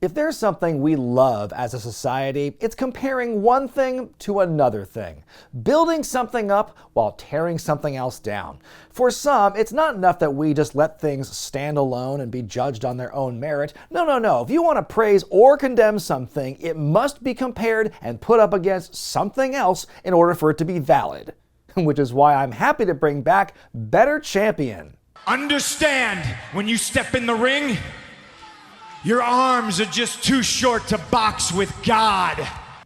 If there's something we love as a society, it's comparing one thing to another thing. Building something up while tearing something else down. For some, it's not enough that we just let things stand alone and be judged on their own merit. No. If you want to praise or condemn something, it must be compared and put up against something else in order for it to be valid. Which is why I'm happy to bring back Better Champion. Understand, when you step in the ring, your arms are just too short to box with God.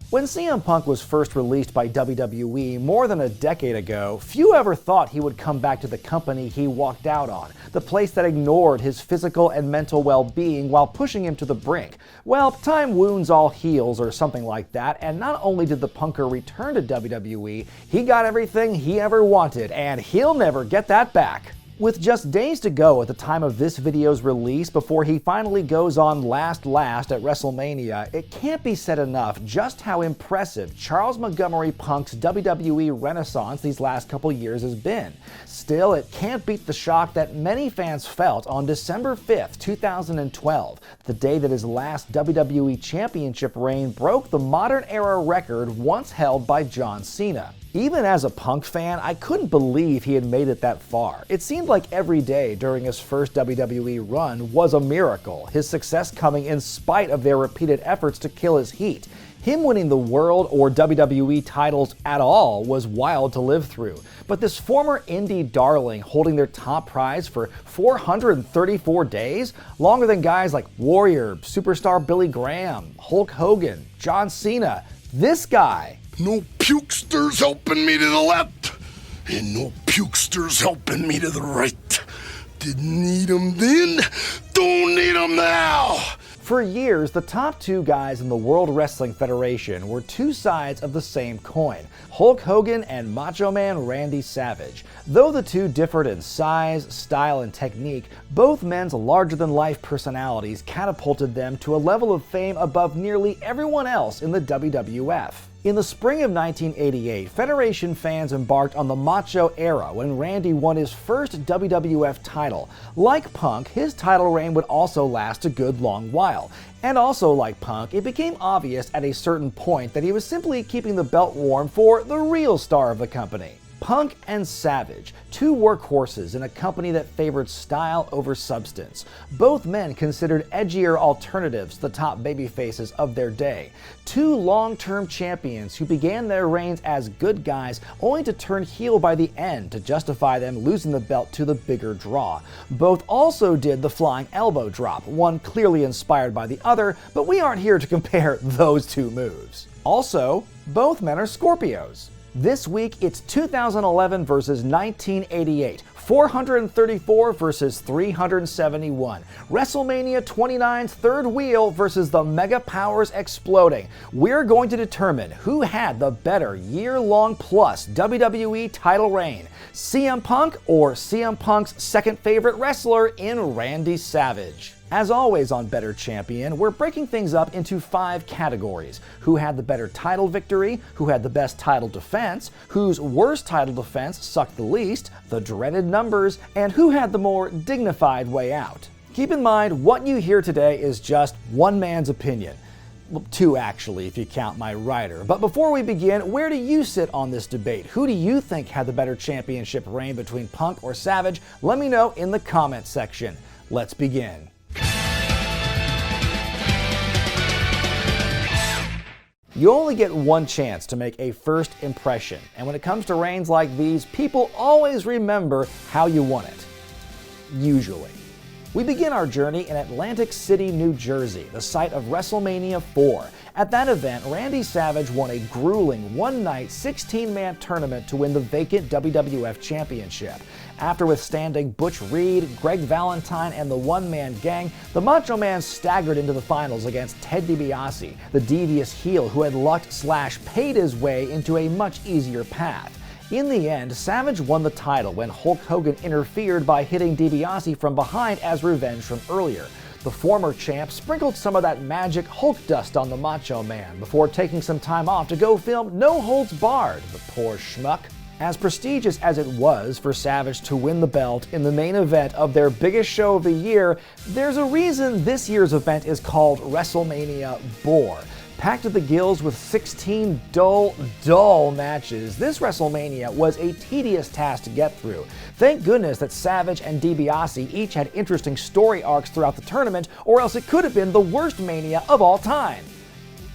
When CM Punk was first released by WWE more than a decade ago, few ever thought he would come back to the company he walked out on, the place that ignored his physical and mental well-being while pushing him to the brink. Well, time wounds all heals or something like that, and not only did the Punker return to WWE, he got everything he ever wanted, and he'll never get that back. With just days to go at the time of this video's release before he finally goes on last at WrestleMania, it can't be said enough just how impressive Charles Montgomery Punk's WWE renaissance these last couple years has been. Still, it can't beat the shock that many fans felt on December 5th, 2012, the day that his last WWE Championship reign broke the modern era record once held by John Cena. Even as a Punk fan, I couldn't believe he had made it that far. It seemed like every day during his first WWE run was a miracle, his success coming in spite of their repeated efforts to kill his heat. Him winning the World or WWE titles at all was wild to live through. But this former indie darling holding their top prize for 434 days, longer than guys like Warrior, Superstar Billy Graham, Hulk Hogan, John Cena, this guy. No pukesters helping me to the left, and no pukesters helping me to the right. Didn't need 'em then, don't need 'em now. For years, the top two guys in the World Wrestling Federation were two sides of the same coin, Hulk Hogan and Macho Man Randy Savage. Though the two differed in size, style, and technique, both men's larger-than-life personalities catapulted them to a level of fame above nearly everyone else in the WWF. In the spring of 1988, Federation fans embarked on the Macho era when Randy won his first WWF title. Like Punk, his title reign would also last a good long while. And also like Punk, it became obvious at a certain point that he was simply keeping the belt warm for the real star of the company. Punk and Savage, two workhorses in a company that favored style over substance. Both men considered edgier alternatives to the top babyfaces of their day. Two long-term champions who began their reigns as good guys only to turn heel by the end to justify them losing the belt to the bigger draw. Both also did the flying elbow drop, one clearly inspired by the other, but we aren't here to compare those two moves. Also, both men are Scorpios. This week, it's 2011 versus 1988, 434 versus 371. WrestleMania 29's third wheel versus the Mega Powers exploding. We're going to determine who had the better year-long plus WWE title reign, CM Punk or CM Punk's second favorite wrestler in Randy Savage. As always on Better Champion, we're breaking things up into 5 categories. Who had the better title victory, who had the best title defense, whose worst title defense sucked the least, the dreaded numbers, and who had the more dignified way out. Keep in mind, what you hear today is just one man's opinion. Well, 2 actually, if you count my writer. But before we begin, where do you sit on this debate? Who do you think had the better championship reign between Punk or Savage? Let me know in the comments section. Let's begin. You only get one chance to make a first impression, and when it comes to reigns like these, people always remember how you won it. Usually. We begin our journey in Atlantic City, New Jersey, the site of WrestleMania 4. At that event, Randy Savage won a grueling one-night 16-man tournament to win the vacant WWF Championship. After withstanding Butch Reed, Greg Valentine, and the one-man gang, the Macho Man staggered into the finals against Ted DiBiase, the devious heel who had lucked/paid his way into a much easier path. In the end, Savage won the title when Hulk Hogan interfered by hitting DiBiase from behind as revenge from earlier. The former champ sprinkled some of that magic Hulk dust on the Macho Man before taking some time off to go film No Holds Barred, the poor schmuck. As prestigious as it was for Savage to win the belt in the main event of their biggest show of the year, there's a reason this year's event is called WrestleMania Bore. Packed to the gills with 16 dull matches, this WrestleMania was a tedious task to get through. Thank goodness that Savage and DiBiase each had interesting story arcs throughout the tournament, or else it could have been the worst Mania of all time.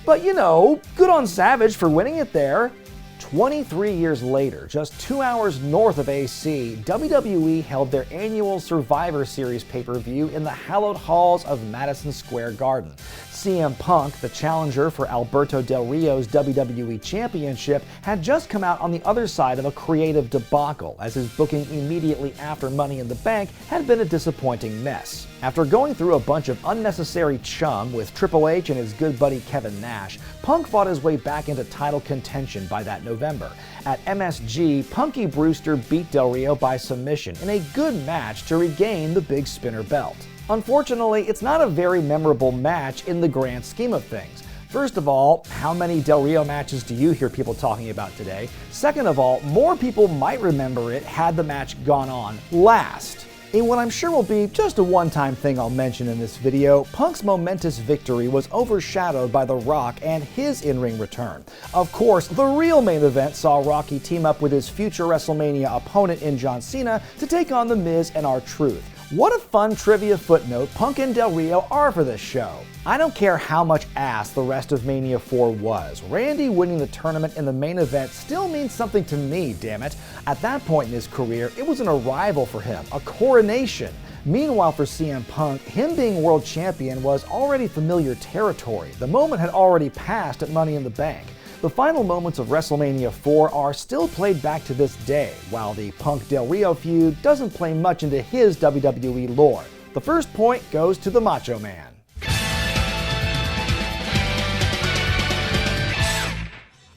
But you know, good on Savage for winning it there. 23 years later, just 2 hours north of AC, WWE held their annual Survivor Series pay-per-view in the hallowed halls of Madison Square Garden. CM Punk, the challenger for Alberto Del Rio's WWE Championship, had just come out on the other side of a creative debacle, as his booking immediately after Money in the Bank had been a disappointing mess. After going through a bunch of unnecessary chum with Triple H and his good buddy Kevin Nash, Punk fought his way back into title contention by that November. At MSG, Punky Brewster beat Del Rio by submission in a good match to regain the big spinner belt. Unfortunately, it's not a very memorable match in the grand scheme of things. First of all, how many Del Rio matches do you hear people talking about today? Second of all, more people might remember it had the match gone on last. In what I'm sure will be just a one-time thing I'll mention in this video, Punk's momentous victory was overshadowed by The Rock and his in-ring return. Of course, the real main event saw Rocky team up with his future WrestleMania opponent in John Cena to take on The Miz and R-Truth. What a fun trivia footnote Punk and Del Rio are for this show. I don't care how much ass the rest of Mania 4 was. Randy winning the tournament in the main event still means something to me, damn it. At that point in his career, it was an arrival for him, a coronation. Meanwhile, for CM Punk, him being world champion was already familiar territory. The moment had already passed at Money in the Bank. The final moments of WrestleMania 4 are still played back to this day, while the Punk-Del Rio feud doesn't play much into his WWE lore. The first point goes to the Macho Man.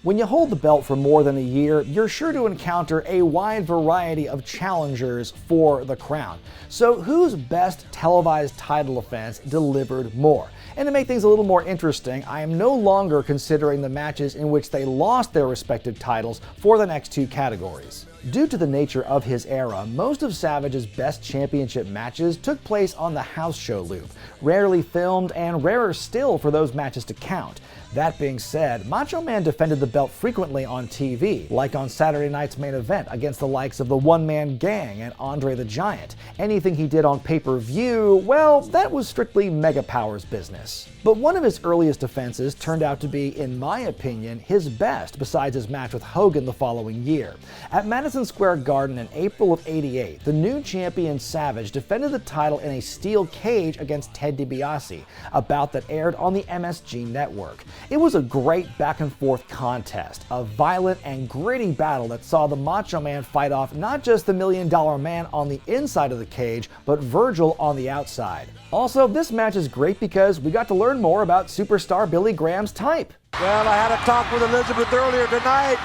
When you hold the belt for more than a year, you're sure to encounter a wide variety of challengers for the crown. So whose best televised title defense delivered more? And to make things a little more interesting, I am no longer considering the matches in which they lost their respective titles for the next two categories. Due to the nature of his era, most of Savage's best championship matches took place on the house show loop, rarely filmed and rarer still for those matches to count. That being said, Macho Man defended the belt frequently on TV, like on Saturday night's main event against the likes of the One Man Gang and Andre the Giant. Anything he did on pay-per-view, well, that was strictly Mega Powers business. But one of his earliest defenses turned out to be, in my opinion, his best besides his match with Hogan the following year. At Madison Square Garden in April of '88, the new champion Savage defended the title in a steel cage against Ted DiBiase, a bout that aired on the MSG network. It was a great back-and-forth contest, a violent and gritty battle that saw the Macho Man fight off not just the $1 Million Man on the inside of the cage, but Virgil on the outside. Also, this match is great because we got to learn more about superstar Billy Graham's type. Well, I had a talk with Elizabeth earlier tonight.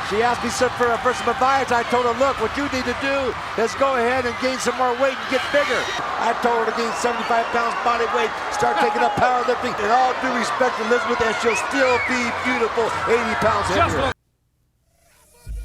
She asked me for some advice. I told her, look, what you need to do is go ahead and gain some more weight and get bigger. I told her to gain 75 pounds body weight, start taking up powerlifting. In all due respect to Elizabeth, and she'll still be beautiful, 80 pounds heavier.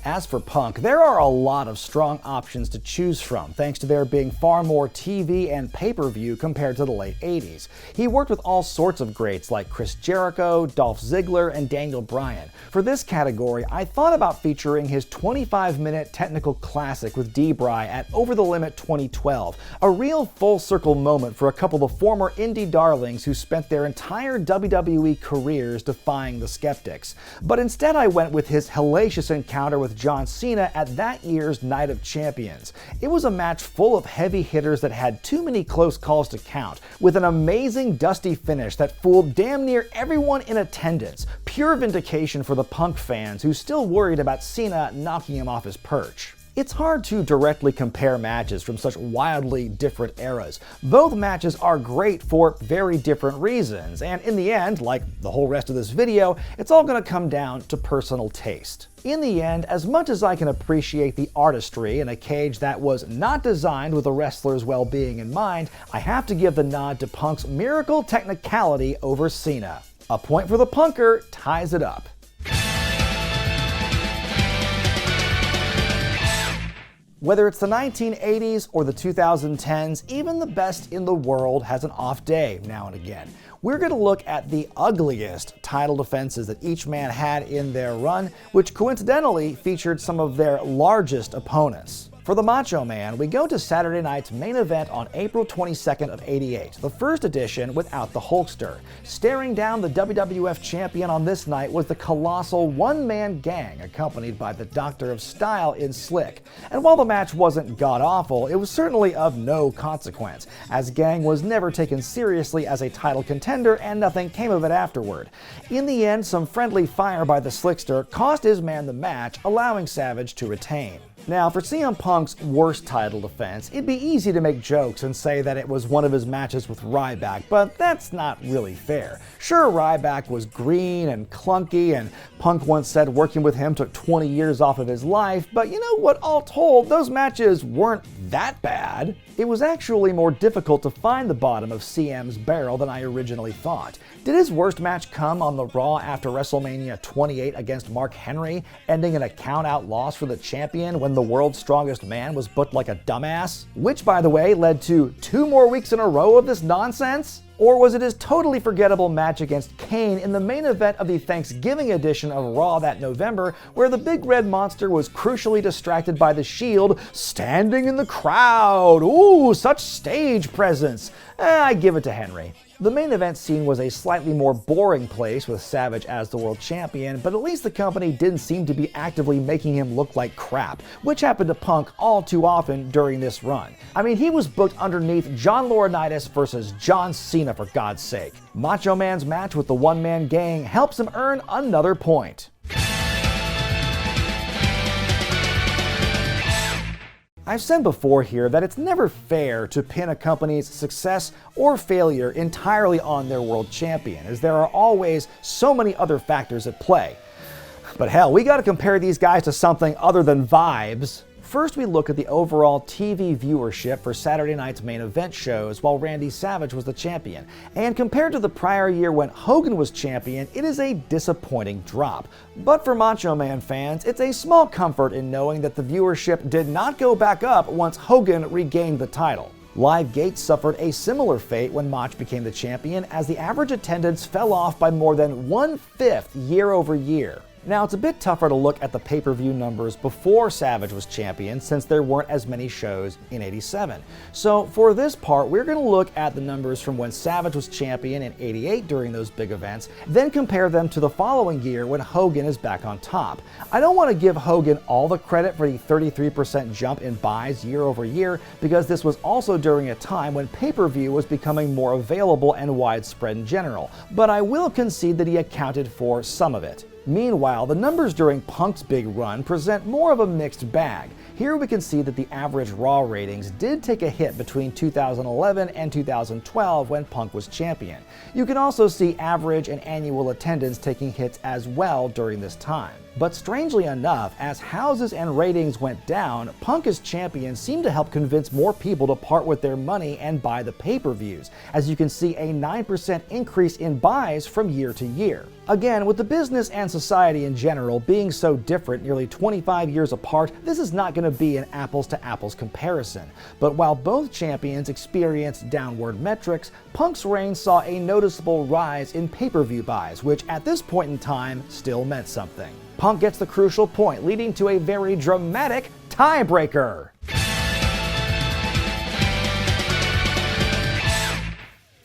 As for Punk, there are a lot of strong options to choose from, thanks to there being far more TV and pay-per-view compared to the late 80s. He worked with all sorts of greats like Chris Jericho, Dolph Ziggler, and Daniel Bryan. For this category, I thought about featuring his 25-minute technical classic with D-Bry at Over the Limit 2012, a real full-circle moment for a couple of former indie darlings who spent their entire WWE careers defying the skeptics. But instead I went with his hellacious encounter with John Cena at that year's Night of Champions. It was a match full of heavy hitters that had too many close calls to count, with an amazing dusty finish that fooled damn near everyone in attendance. Pure vindication for the Punk fans who still worried about Cena knocking him off his perch. It's hard to directly compare matches from such wildly different eras. Both matches are great for very different reasons, and in the end, like the whole rest of this video, it's all gonna come down to personal taste. In the end, as much as I can appreciate the artistry in a cage that was not designed with a wrestler's well-being in mind, I have to give the nod to Punk's miracle technicality over Cena. A point for the Punker ties it up. Whether it's the 1980s or the 2010s, even the best in the world has an off day now and again. We're going to look at the ugliest title defenses that each man had in their run, which coincidentally featured some of their largest opponents. For the Macho Man, we go to Saturday night's main event on April 22nd of '88, the first edition without the Hulkster. Staring down the WWF champion on this night was the colossal one-man gang, accompanied by the Doctor of Style in Slick. And while the match wasn't god-awful, it was certainly of no consequence, as Gang was never taken seriously as a title contender and nothing came of it afterward. In the end, some friendly fire by the Slickster cost his man the match, allowing Savage to retain. Now, for CM Punk's worst title defense, it'd be easy to make jokes and say that it was one of his matches with Ryback, but that's not really fair. Sure, Ryback was green and clunky, and Punk once said working with him took 20 years off of his life, but you know what, all told, those matches weren't that bad. It was actually more difficult to find the bottom of CM's barrel than I originally thought. Did his worst match come on the Raw after WrestleMania 28 against Mark Henry, ending in a count-out loss for the champion when the world's strongest man was booked like a dumbass? Which, by the way, led to 2 more weeks in a row of this nonsense? Or was it his totally forgettable match against Kane in the main event of the Thanksgiving edition of Raw that November, where the Big Red Monster was crucially distracted by the Shield standing in the crowd? Ooh, such stage presence. I give it to Henry. The main event scene was a slightly more boring place with Savage as the world champion, but at least the company didn't seem to be actively making him look like crap, which happened to Punk all too often during this run. I mean, he was booked underneath John Laurinaitis versus John Cena, for God's sake. Macho Man's match with the one-man gang helps him earn another point. I've said before here that it's never fair to pin a company's success or failure entirely on their world champion, as there are always so many other factors at play. But hell, we gotta compare these guys to something other than vibes. First, we look at the overall TV viewership for Saturday night's main event shows while Randy Savage was the champion. And compared to the prior year when Hogan was champion, it is a disappointing drop. But for Macho Man fans, it's a small comfort in knowing that the viewership did not go back up once Hogan regained the title. Live Gates suffered a similar fate when Mach became the champion, as the average attendance fell off by more than 1/5 year over year. Now, it's a bit tougher to look at the pay-per-view numbers before Savage was champion, since there weren't as many shows in '87. So for this part, we're going to look at the numbers from when Savage was champion in '88 during those big events, then compare them to the following year when Hogan is back on top. I don't want to give Hogan all the credit for the 33% jump in buys year over year, because this was also during a time when pay-per-view was becoming more available and widespread in general, but I will concede that he accounted for some of it. Meanwhile, the numbers during Punk's big run present more of a mixed bag. Here we can see that the average Raw ratings did take a hit between 2011 and 2012 when Punk was champion. You can also see average and annual attendance taking hits as well during this time. But strangely enough, as houses and ratings went down, Punk as champion seemed to help convince more people to part with their money and buy the pay-per-views, as you can see a 9% increase in buys from year to year. Again, with the business and society in general being so different nearly 25 years apart, this is not going to be an apples-to-apples comparison. But while both champions experienced downward metrics, Punk's reign saw a noticeable rise in pay-per-view buys, which at this point in time still meant something. Punk gets the crucial point, leading to a very dramatic tiebreaker.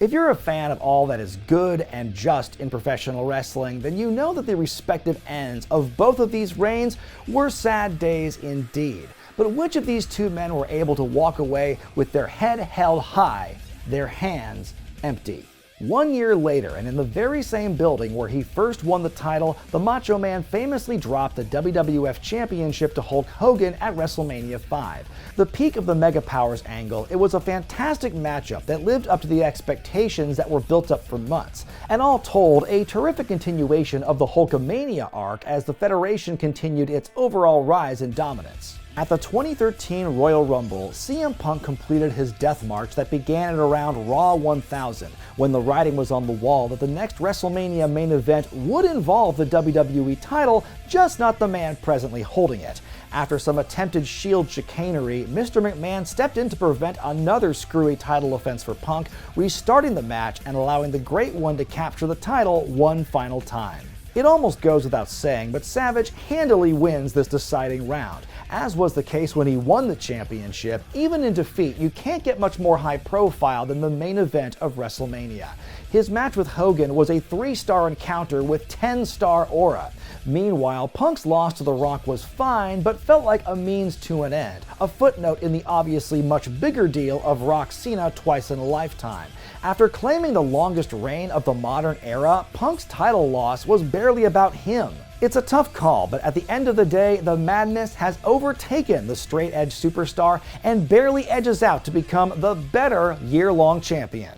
If you're a fan of all that is good and just in professional wrestling, then you know that the respective ends of both of these reigns were sad days indeed. But which of these two men were able to walk away with their head held high, their hands empty? 1 year later, and in the very same building where he first won the title, the Macho Man famously dropped the WWF Championship to Hulk Hogan at WrestleMania 5. The peak of the Mega Powers angle, it was a fantastic matchup that lived up to the expectations that were built up for months, and all told, a terrific continuation of the Hulkamania arc as the Federation continued its overall rise in dominance. At the 2013 Royal Rumble, CM Punk completed his death march that began at around Raw 1000, when the writing was on the wall that the next WrestleMania main event would involve the WWE title, just not the man presently holding it. After some attempted Shield chicanery, Mr. McMahon stepped in to prevent another screwy title offense for Punk, restarting the match and allowing the Great One to capture the title one final time. It almost goes without saying, but Savage handily wins this deciding round. As was the case when he won the championship, even in defeat, you can't get much more high profile than the main event of WrestleMania. His match with Hogan was a 3-star encounter with 10-star aura. Meanwhile, Punk's loss to The Rock was fine, but felt like a means to an end, a footnote in the obviously much bigger deal of Rock-Cena twice in a lifetime. After claiming the longest reign of the modern era, Punk's title loss was barely about him. It's a tough call, but at the end of the day, the Madness has overtaken the straight-edge superstar and barely edges out to become the better year-long champion.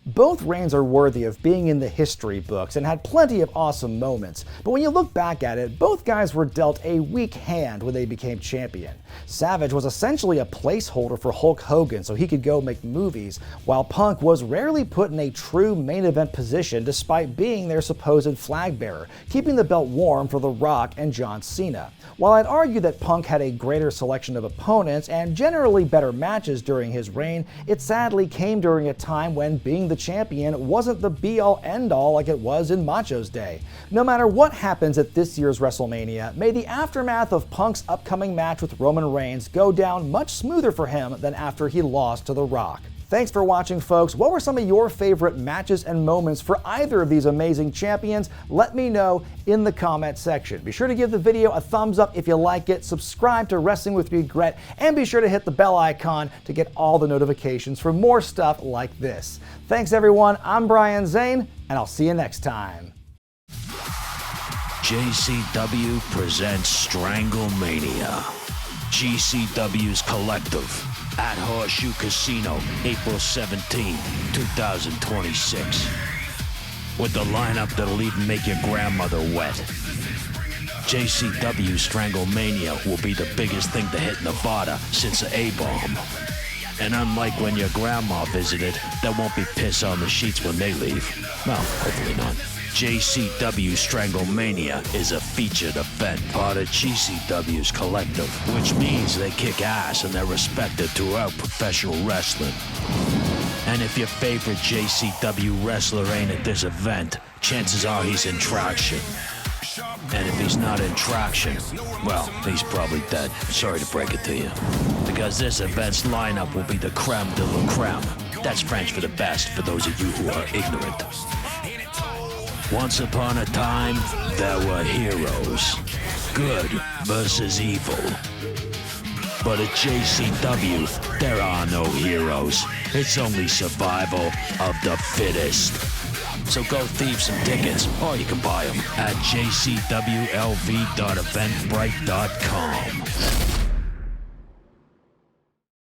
Both reigns are worthy of being in the history books and had plenty of awesome moments, but when you look back at it, both guys were dealt a weak hand when they became champion. Savage was essentially a placeholder for Hulk Hogan so he could go make movies, while Punk was rarely put in a true main event position despite being their supposed flag bearer, keeping the belt warm for The Rock and John Cena. While I'd argue that Punk had a greater selection of opponents and generally better matches during his reign, it sadly came during a time when being the champion wasn't the be-all end-all like it was in Macho's day. No matter what happens at this year's WrestleMania, may the aftermath of Punk's upcoming match with Roman Reigns go down much smoother for him than after he lost to The Rock. Thanks for watching, folks. What were some of your favorite matches and moments for either of these amazing champions? Let me know in the comment section. Be sure to give the video a thumbs up if you like it, subscribe to Wrestling with Wregret, and be sure to hit the bell icon to get all the notifications for more stuff like this. Thanks, everyone. I'm Brian Zane, and I'll see you next time. JCW presents Stranglemania. GCW's Collective. At Horseshoe Casino, April 17, 2026. With the lineup that'll even make your grandmother wet. JCW Stranglemania will be the biggest thing to hit Nevada since the A-bomb. And unlike when your grandma visited, there won't be piss on the sheets when they leave. Well, hopefully not. JCW Stranglemania is a featured event, part of GCW's Collective, which means they kick ass and they're respected throughout professional wrestling. And if your favorite JCW wrestler ain't at this event, chances are he's in traction. And if he's not in traction, well, he's probably dead. Sorry to break it to you. Because this event's lineup will be the creme de la creme. That's French for the best, for those of you who are ignorant. Once upon a time, there were heroes. Good versus evil. But at JCW, there are no heroes. It's only survival of the fittest. So go thieve some tickets, or you can buy them at jcwlv.eventbrite.com.